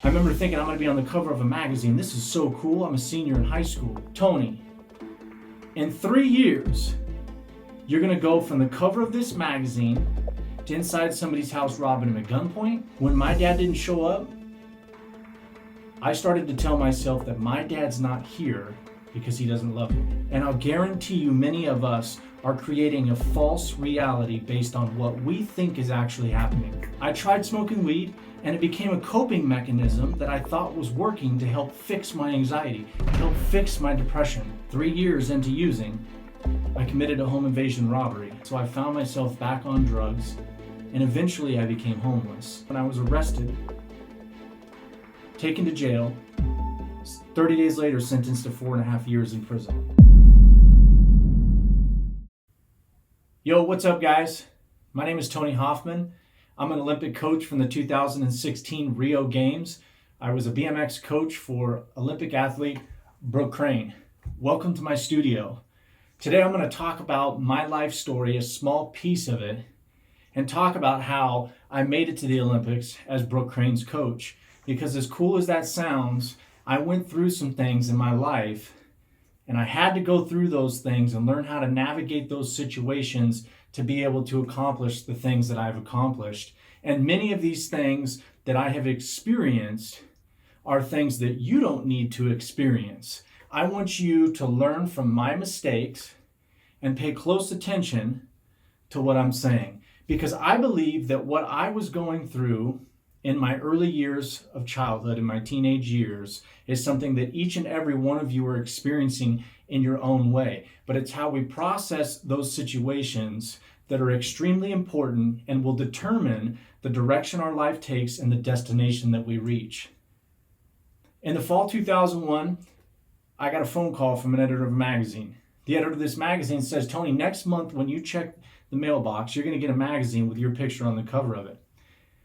I remember thinking I'm gonna be on the cover of a magazine. This is so cool. I'm a senior in high school. Tony, in 3 years, you're gonna go from the cover of this magazine to inside somebody's house robbing him at gunpoint. When my dad didn't show up, I started to tell myself that my dad's not here because he doesn't love me. And I'll guarantee you many of us are creating a false reality based on what we think is actually happening. I tried smoking weed and it became a coping mechanism that I thought was working to help fix my anxiety, to help fix my depression. 3 years into using, I committed a home invasion robbery. So I found myself back on drugs and eventually I became homeless. When I was arrested, taken to jail, 30 days later sentenced to 4.5 years in prison. Yo, what's up guys? My name is Tony Hoffman. I'm an Olympic coach from the 2016 Rio Games. I was a BMX coach for Olympic athlete Brooke Crane. Welcome to my studio. Today I'm going to talk about my life story, a small piece of it, and talk about how I made it to the Olympics as Brooke Crane's coach. Because as cool as that sounds, I went through some things in my life and I had to go through those things and learn how to navigate those situations to be able to accomplish the things that I've accomplished. And many of these things that I have experienced are things that you don't need to experience. I want you to learn from my mistakes and pay close attention to what I'm saying. Because I believe that what I was going through in my early years of childhood, in my teenage years, is something that each and every one of you are experiencing in your own way. But it's how we process those situations that are extremely important and will determine the direction our life takes and the destination that we reach. In the fall 2001, I got a phone call from an editor of a magazine. The editor of this magazine says, Tony, next month when you check the mailbox, you're going to get a magazine with your picture on the cover of it.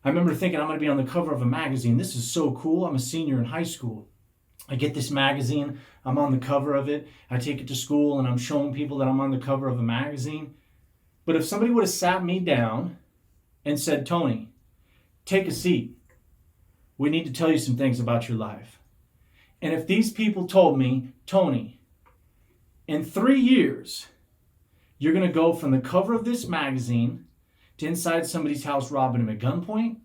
I remember thinking I'm going to be on the cover of a magazine. This is so cool. I'm a senior in high school. I get this magazine. I'm on the cover of it. I take it to school and I'm showing people that I'm on the cover of a magazine. But if somebody would have sat me down and said, Tony, take a seat. We need to tell you some things about your life. And if these people told me, Tony, in 3 years, you're going to go from the cover of this magazine to inside somebody's house robbing him at gunpoint,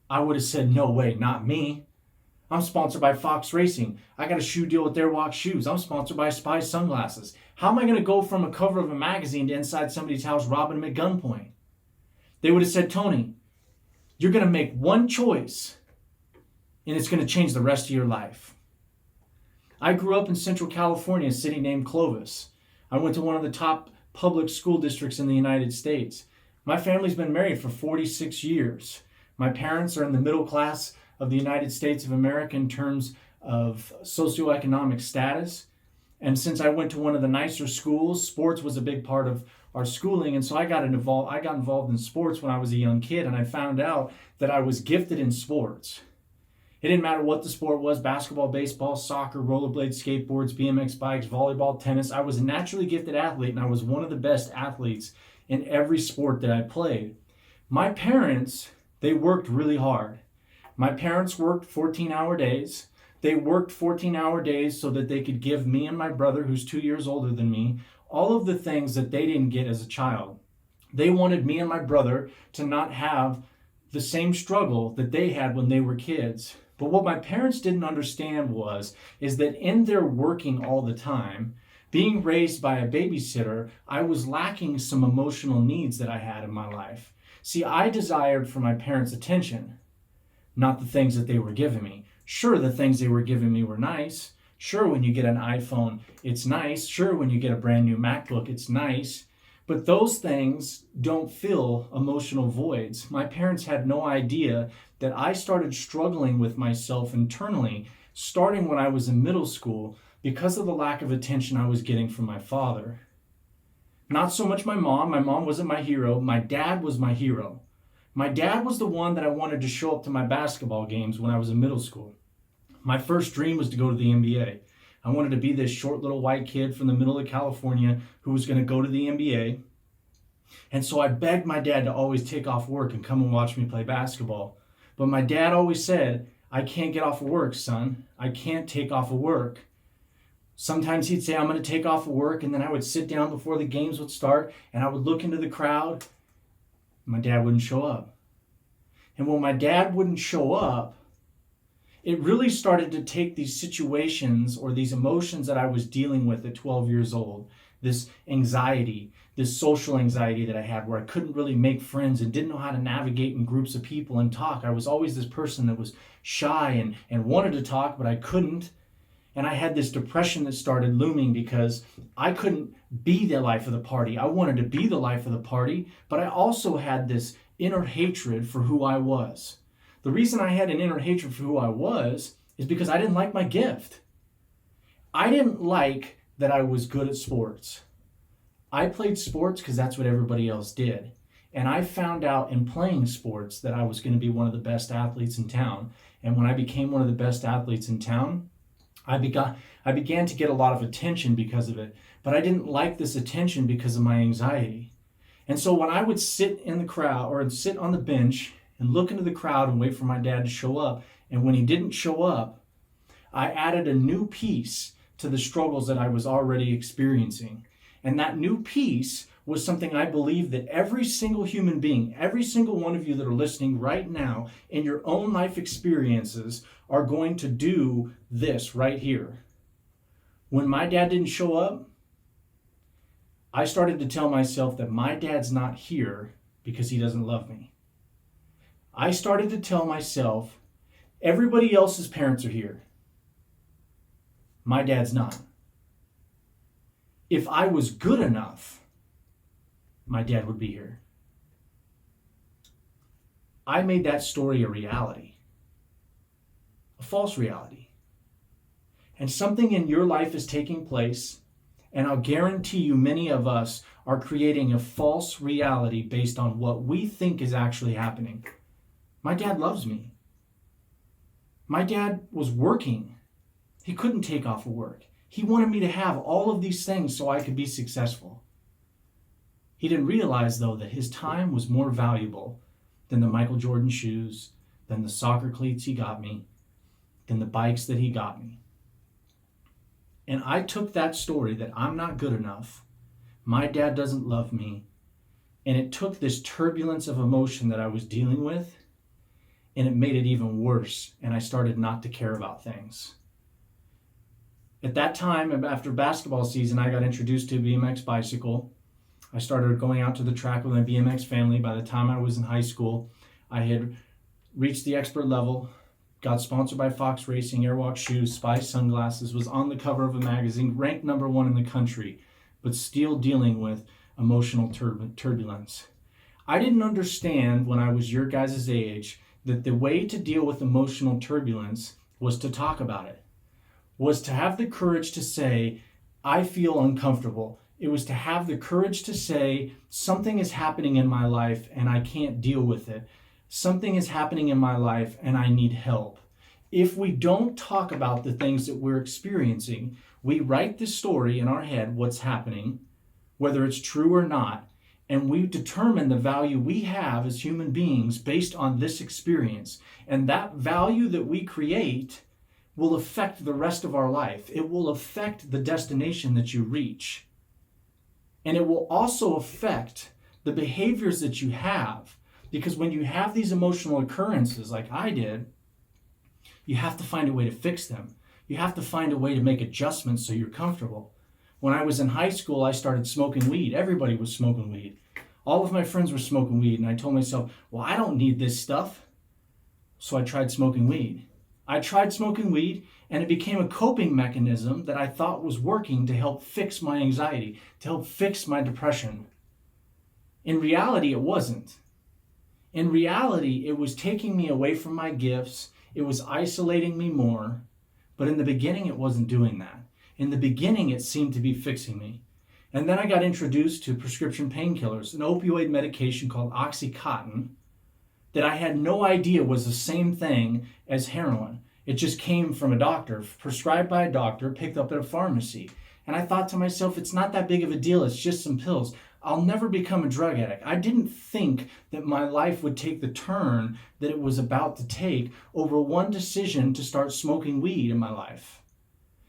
I would have said, no way, not me. I'm sponsored by Fox Racing. I got a shoe deal with Airwalk Shoes. I'm sponsored by Spy Sunglasses. How am I going to go from a cover of a magazine to inside somebody's house robbing him at gunpoint? They would have said, Tony, you're going to make one choice and it's going to change the rest of your life. I grew up in Central California, a city named Clovis. I went to one of the top public school districts in the United States. My family's been married for 46 years. My parents are in the middle class of the United States of America in terms of socioeconomic status. And since I went to one of the nicer schools, sports was a big part of our schooling. And so I got involved in sports when I was a young kid, and I found out that I was gifted in sports. It didn't matter what the sport was, basketball, baseball, soccer, rollerblades, skateboards, BMX bikes, volleyball, tennis. I was a naturally gifted athlete, and I was one of the best athletes in every sport that I played. My parents, they worked really hard. My parents worked 14-hour days. They worked 14-hour days so that they could give me and my brother, who's 2 years older than me, all of the things that they didn't get as a child. They wanted me and my brother to not have the same struggle that they had when they were kids. But what my parents didn't understand is that in their working all the time, being raised by a babysitter, I was lacking some emotional needs that I had in my life. See, I desired for my parents' attention, not the things that they were giving me. Sure, the things they were giving me were nice. Sure, when you get an iPhone, it's nice. Sure, when you get a brand new MacBook, it's nice. But those things don't fill emotional voids. My parents had no idea that I started struggling with myself internally, starting when I was in middle school, because of the lack of attention I was getting from my father. Not so much my mom. My mom wasn't my hero. My dad was my hero. My dad was the one that I wanted to show up to my basketball games when I was in middle school. My first dream was to go to the NBA. I wanted to be this short little white kid from the middle of California who was going to go to the NBA. And so I begged my dad to always take off work and come and watch me play basketball. But my dad always said, I can't get off of work, son. I can't take off of work. Sometimes he'd say, I'm going to take off of work, and then I would sit down before the games would start, and I would look into the crowd. My dad wouldn't show up. And when my dad wouldn't show up, it really started to take these situations or these emotions that I was dealing with at 12 years old, this anxiety, this social anxiety that I had where I couldn't really make friends and didn't know how to navigate in groups of people and talk. I was always this person that was shy and wanted to talk, but I couldn't. And I had this depression that started looming because I couldn't be the life of the party. I wanted to be the life of the party, but I also had this inner hatred for who I was. The reason I had an inner hatred for who I was is because I didn't like my gift. I didn't like that I was good at sports. I played sports because that's what everybody else did. And I found out in playing sports that I was going to be one of the best athletes in town. And when I became one of the best athletes in town, I began to get a lot of attention because of it, but I didn't like this attention because of my anxiety. And so when I would sit in the crowd or sit on the bench and look into the crowd and wait for my dad to show up, and when he didn't show up, I added a new piece to the struggles that I was already experiencing. And that new piece was something I believe that every single human being, every single one of you that are listening right now in your own life experiences are going to do this right here. When my dad didn't show up, I started to tell myself that my dad's not here because he doesn't love me. I started to tell myself everybody else's parents are here. My dad's not. If I was good enough, my dad would be here. I made that story a reality, a false reality. And something in your life is taking place, and I'll guarantee you many of us are creating a false reality based on what we think is actually happening. My dad loves me. My dad was working. He couldn't take off of work. He wanted me to have all of these things so I could be successful. He didn't realize, though, that his time was more valuable than the Michael Jordan shoes, than the soccer cleats he got me, than the bikes that he got me. And I took that story that I'm not good enough, my dad doesn't love me, and it took this turbulence of emotion that I was dealing with, and it made it even worse, and I started not to care about things. At that time, after basketball season, I got introduced to a BMX bicycle. I started going out to the track with my BMX family. By the time I was in high school, I had reached the expert level, got sponsored by Fox Racing, Airwalk shoes, Spy sunglasses, was on the cover of a magazine, ranked number 1 in the country, but still dealing with emotional turbulence. I didn't understand when I was your guys' age that the way to deal with emotional turbulence was to talk about it, was to have the courage to say, I feel uncomfortable. It was to have the courage to say, something is happening in my life and I can't deal with it. Something is happening in my life and I need help. If we don't talk about the things that we're experiencing, we write the story in our head, what's happening, whether it's true or not, and we determine the value we have as human beings based on this experience. And that value that we create will affect the rest of our life. It will affect the destination that you reach. And it will also affect the behaviors that you have. Because when you have these emotional occurrences like I did, you have to find a way to fix them. You have to find a way to make adjustments so you're comfortable. When I was in high school, I started smoking weed. Everybody was smoking weed. All of my friends were smoking weed. And I told myself, well, I don't need this stuff. So I tried smoking weed. I tried smoking weed, and it became a coping mechanism that I thought was working to help fix my anxiety, to help fix my depression. In reality, it wasn't. In reality, it was taking me away from my gifts. It was isolating me more. But in the beginning, it wasn't doing that. In the beginning, it seemed to be fixing me. And then I got introduced to prescription painkillers, an opioid medication called Oxycontin, that I had no idea was the same thing as heroin. It just came from a doctor, prescribed by a doctor, picked up at a pharmacy. And I thought to myself, it's not that big of a deal. It's just some pills. I'll never become a drug addict. I didn't think that my life would take the turn that it was about to take over one decision to start smoking weed in my life.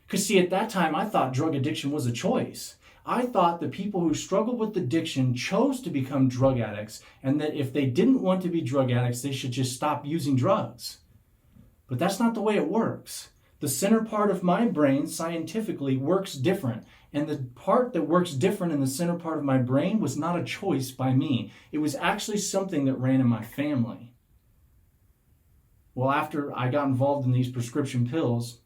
Because see, at that time, I thought drug addiction was a choice. I thought that people who struggled with addiction chose to become drug addicts, and that if they didn't want to be drug addicts, they should just stop using drugs. But that's not the way it works. The center part of my brain scientifically works different. And the part that works different in the center part of my brain was not a choice by me. It was actually something that ran in my family. Well, after I got involved in these prescription pills,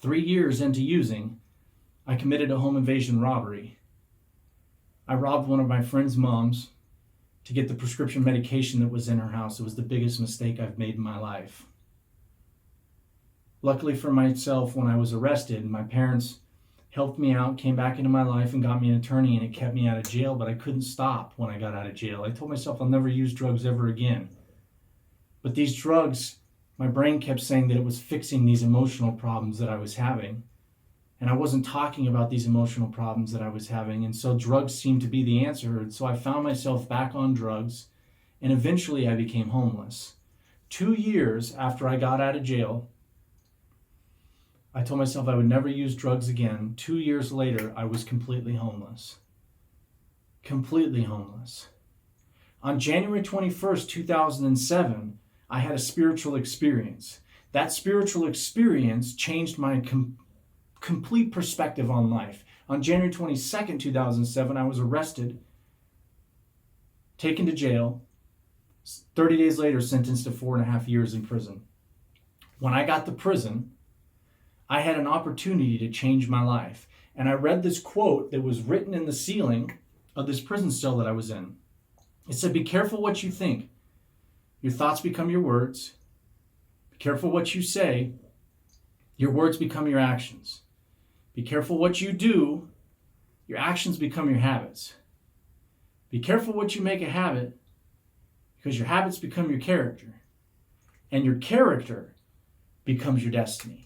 3 years into using, I committed a home invasion robbery. I robbed one of my friend's moms to get the prescription medication that was in her house. It was the biggest mistake I've made in my life. Luckily for myself, when I was arrested, my parents helped me out, came back into my life and got me an attorney, and it kept me out of jail, but I couldn't stop when I got out of jail. I told myself I'll never use drugs ever again. But these drugs, my brain kept saying that it was fixing these emotional problems that I was having. And I wasn't talking about these emotional problems that I was having, and so drugs seemed to be the answer. And so I found myself back on drugs, and eventually I became homeless. 2 years after I got out of jail, I told myself I would never use drugs again. 2 years later, I was completely homeless. Completely homeless. On January 21st, 2007, I had a spiritual experience. That spiritual experience changed my complete perspective on life. On January 22nd, 2007, I was arrested, taken to jail, 30 days later sentenced to 4.5 years in prison. When I got to prison, I had an opportunity to change my life. And I read this quote that was written in the ceiling of this prison cell that I was in. It said, "Be careful what you think. Your thoughts become your words. Be careful what you say. Your words become your actions. Be careful what you do. Your actions become your habits. Be careful what you make a habit, because your habits become your character. And your character becomes your destiny."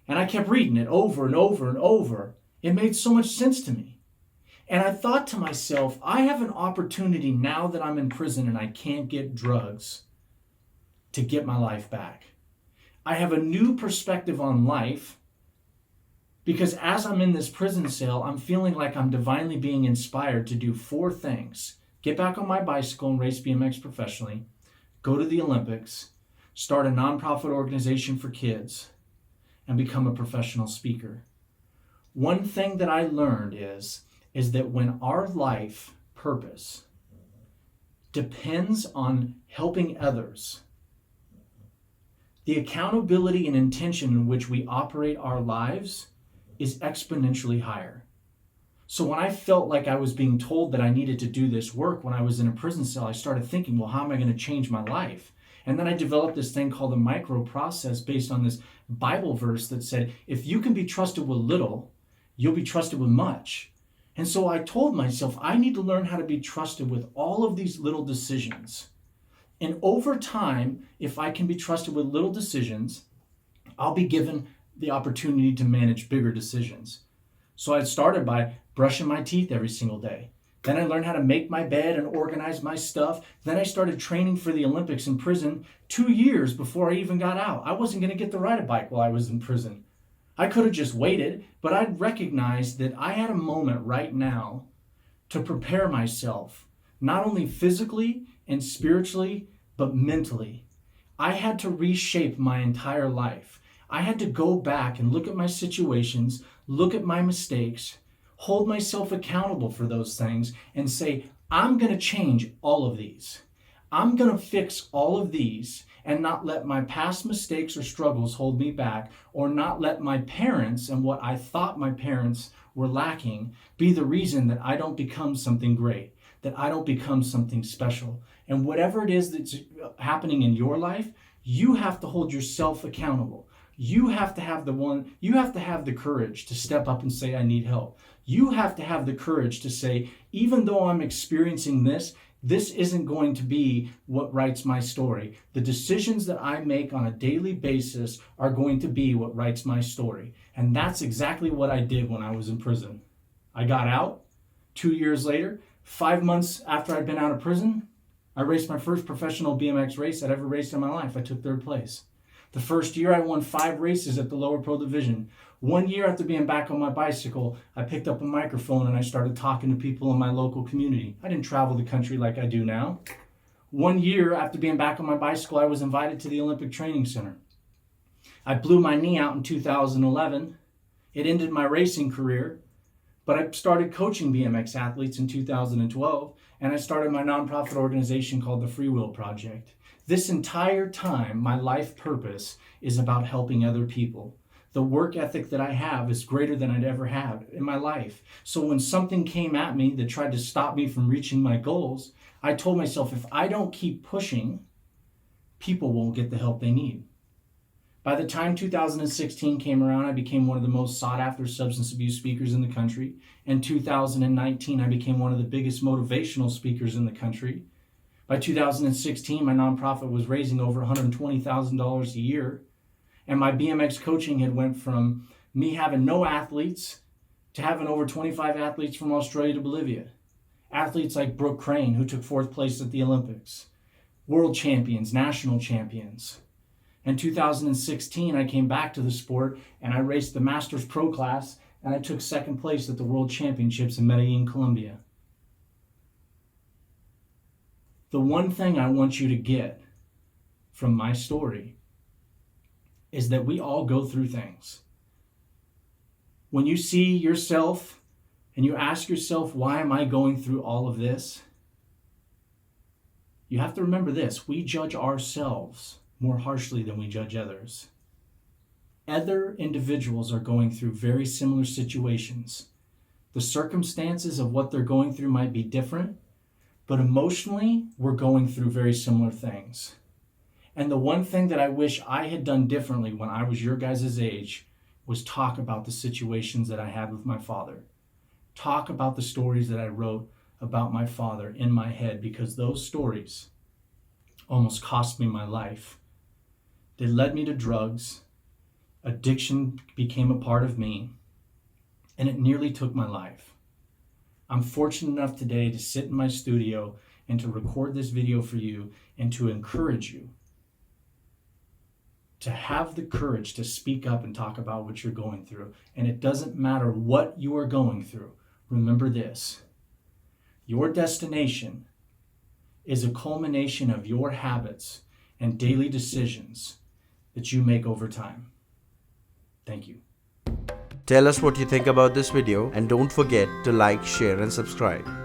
And I kept reading it over and over and over. It made so much sense to me. And I thought to myself, I have an opportunity now that I'm in prison and I can't get drugs to get my life back. I have a new perspective on life, because as I'm in this prison cell, I'm feeling like I'm divinely being inspired to do 4 things. Get back on my bicycle and race BMX professionally, go to the Olympics, start a nonprofit organization for kids, and become a professional speaker. One thing that I learned is that when our life purpose depends on helping others, the accountability and intention in which we operate our lives is exponentially higher. So when I felt like I was being told that I needed to do this work when I was in a prison cell, I started thinking, well, how am I going to change my life? And then I developed this thing called the micro process based on this Bible verse that said, if you can be trusted with little, you'll be trusted with much. And so I told myself, I need to learn how to be trusted with all of these little decisions. And over time, if I can be trusted with little decisions, I'll be given the opportunity to manage bigger decisions. So I started by brushing my teeth every single day. Then I learned how to make my bed and organize my stuff. Then I started training for the Olympics in prison 2 years before I even got out. I wasn't going to get to ride a bike while I was in prison. I could have just waited, but I recognized that I had a moment right now to prepare myself, not only physically and spiritually, but mentally. I had to reshape my entire life. I had to go back and look at my situations, look at my mistakes, hold myself accountable for those things, and say, I'm going to change all of these. I'm going to fix all of these and not let my past mistakes or struggles hold me back, or not let my parents and what I thought my parents were lacking be the reason that I don't become something great, that I don't become something special. And whatever it is that's happening in your life, you have to hold yourself accountable. You have to have the courage to step up and say, I need help. You have to have the courage to say, even though I'm experiencing this isn't going to be what writes my story. The decisions that I make on a daily basis are going to be what writes my story. And that's exactly what I did when I was in prison. I got out 2 years later, 5 months after I'd been out of prison, I raced my first professional BMX race I'd ever raced in my life. I took 3rd place. The first year I won 5 races at the lower pro division. 1 year after being back on my bicycle, I picked up a microphone and I started talking to people in my local community. I didn't travel the country like I do now. 1 year after being back on my bicycle, I was invited to the Olympic Training Center. I blew my knee out in 2011. It ended my racing career, but I started coaching BMX athletes in 2012, and I started my nonprofit organization called the Free Will Project. This entire time, my life purpose is about helping other people. The work ethic that I have is greater than I'd ever had in my life. So when something came at me that tried to stop me from reaching my goals, I told myself, if I don't keep pushing, people won't get the help they need. By the time 2016 came around, I became one of the most sought after substance abuse speakers in the country. In 2019, I became one of the biggest motivational speakers in the country. By 2016, my nonprofit was raising over $120,000 a year. And my BMX coaching had went from me having no athletes to having over 25 athletes from Australia to Bolivia. Athletes like Brooke Crane, who took 4th place at the Olympics. World champions, national champions. In 2016, I came back to the sport and I raced the Masters Pro class and I took 2nd place at the World Championships in Medellin, Colombia. The one thing I want you to get from my story is that we all go through things. When you see yourself and you ask yourself, why am I going through all of this? You have to remember this: we judge ourselves more harshly than we judge others. Other individuals are going through very similar situations. The circumstances of what they're going through might be different, but emotionally, we're going through very similar things. And the one thing that I wish I had done differently when I was your guys' age was talk about the situations that I had with my father. Talk about the stories that I wrote about my father in my head, because those stories almost cost me my life. They led me to drugs. Addiction became a part of me, and it nearly took my life. I'm fortunate enough today to sit in my studio and to record this video for you and to encourage you to have the courage to speak up and talk about what you're going through. And it doesn't matter what you are going through. Remember this: your destination is a culmination of your habits and daily decisions that you make over time. Thank you. Tell us what you think about this video and don't forget to like, share and subscribe.